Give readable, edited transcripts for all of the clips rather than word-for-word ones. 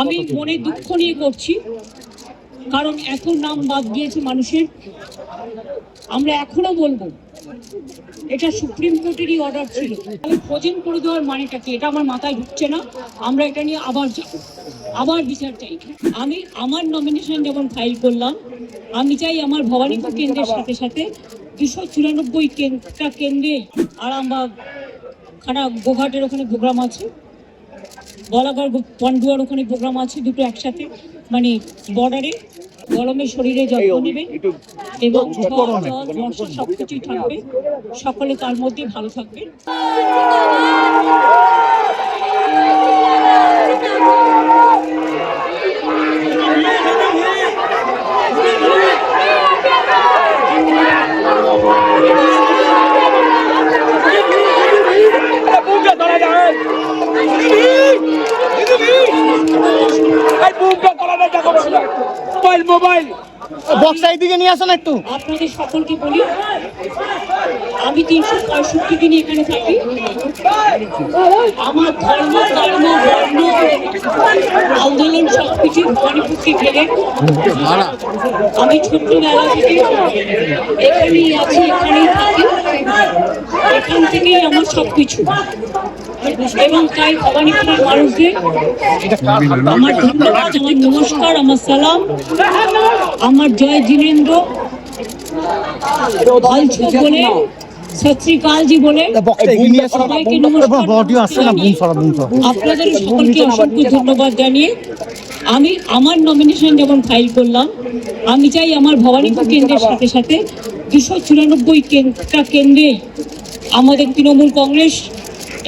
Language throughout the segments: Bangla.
আমি মনে দুঃখ নিয়ে করছি, কারণ এত নাম বাদ দিয়েছে মানুষের। আমরা এখনো বলবো এটা সুপ্রিম কোর্টেরই অর্ডার ছিল। ফ্রোজেন করে দেওয়ার মানেটা কি, এটা আমার মাথায় ঢুকছে না। আমরা এটা নিয়ে আবার যাব, আবার বিচার চাই। আমি আমার নমিনেশন যেমন ফাইল করলাম, আমি চাই আমার ভবানীপুর কেন্দ্রের সাথে সাথে 294টা কেন্দ্রে আরামবাগ, খারাপ গোঘাটের ওখানে প্রোগ্রাম আছে, বলাগড় পান্ডুয়ার ওখানে প্রোগ্রাম আছে, দুটো একসাথে, মানে বর্ডারে। গরমে শরীরে যত্ন নেবেন এবং বর্ষা সবকিছুই থাকবে, সকলে তার মধ্যে ভালো থাকবেন। মোবাইল বক্সাই দিকে নিয়ে আসেন একটু। আপনাদের সকলকে বলি, আমি 365 দিন এখানে থাকি। আমার ধর্ম, বর্ণ, আন্দোলন সবকিছু ভবানীপুরকে ঘিরে। আমি ছোট্টবেলা থেকে এখানেই আছি, এখানেই থাকি, এখান থেকেই আমার সবকিছু। এবং তাই ভবানীপুরের মানুষদের আমার ধন্যবাদ, আমার নমস্কার, আমার সালাম, আমার জয় জিনেন্দ্র বলে, সত শ্রী কাল জি বলে সবাইকে নমস্কার। আপনাদের সকলকে অসংখ্য ধন্যবাদ জানিয়ে আমি আমার নমিনেশন যেমন ফাইল করলাম, আমি চাই আমার ভবানীপুর কেন্দ্রের সাথে সাথে 294টা কেন্দ্রে আমাদের তৃণমূল কংগ্রেস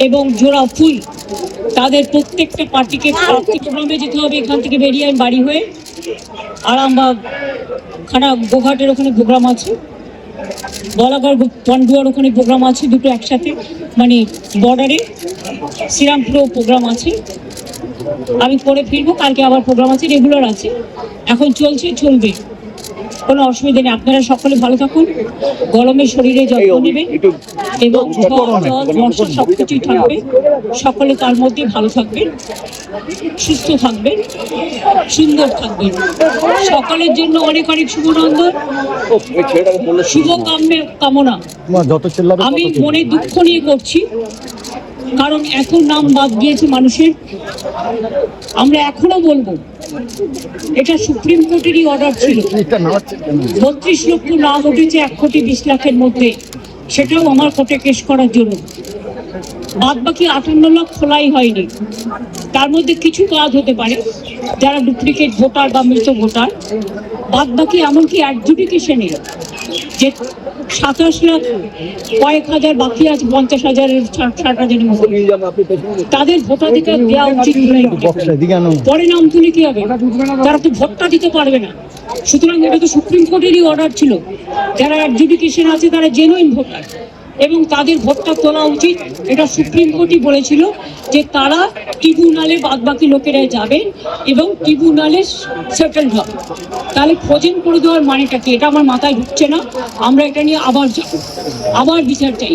এবং জোড়া ফুল তাদের প্রত্যেকটা পার্টিকে প্রোগ্রামে যেতে হবে। এখান থেকে বেরিয়ে আমি বাড়ি হয়ে আরামবাগ, খারাপ গোঘাটের ওখানে প্রোগ্রাম আছে, বলাগড় পান্ডুয়ার ওখানে প্রোগ্রাম আছে, দুটো একসাথে, মানে বর্ডারে। শ্রীরামপুরেও প্রোগ্রাম আছে, আমি পরে ফিরবো। কালকে আবার প্রোগ্রাম আছে, রেগুলার আছে, এখন চলছে, চলবে, কোনো অসুবিধা নেই। আপনারা সকলে ভালো থাকুন, গরমে শরীরে যত্ন নেবেন এবং বর্ষা সবকিছুই থাকবে, সকলে তার মধ্যে ভালো থাকবেন, সুস্থ থাকবেন, সুন্দর থাকবেন। সকলের জন্য অনেক অনেক শুভনন্দন, শুভ কামনা। আমি মনে দুঃখ নিয়ে করছি, কারণ এত নাম বাদ দিয়েছে মানুষের। আমরা এখনো বলবো এটা সুপ্রিম কোর্টেরই অর্ডার ছিল। 32 লক্ষ নাম উঠেছে 1,20,00,000-এর মধ্যে, সেটাও আমার কোর্টে কেস করার জন্য। বাদ বাকি 58 লাখ খোলাই হয়নি। তার মধ্যে কিছু বাদ হতে পারে যারা ডুপ্লিকেট ভোটার বা মৃত ভোটার, বাদ বাকি এমনকি অ্যাডজুডিকেশনে যে 27 লাখ কয়েক হাজার বাকি আছে, 50,000-এর 60,000-এর মতো, তাদের ভোটাধিকার দেওয়া উচিত। পরে নাম তুলে কি হবে, তারা তো ভোটটা দিতে পারবে না। সুতরাং এটা তো সুপ্রিম কোর্টেরই অর্ডার ছিল। যারা অ্যাডজুডিকেশন আছে তারা জেনুইন ভোটার এবং তাদের ভোটটা তোলা উচিত। এটা সুপ্রিম কোর্টই বলেছিল যে তারা ট্রিবিউনালে বাদ বাকি লোকেরা যাবেন এবং ট্রিবিউনালে সেটেল হবে। তাহলে ফ্রোজেন করে দেওয়ার মানেটা কি, এটা আমার মাথায় ঢুকছে না। আমরা এটা নিয়ে আবার যাব, আবার বিচার চাই।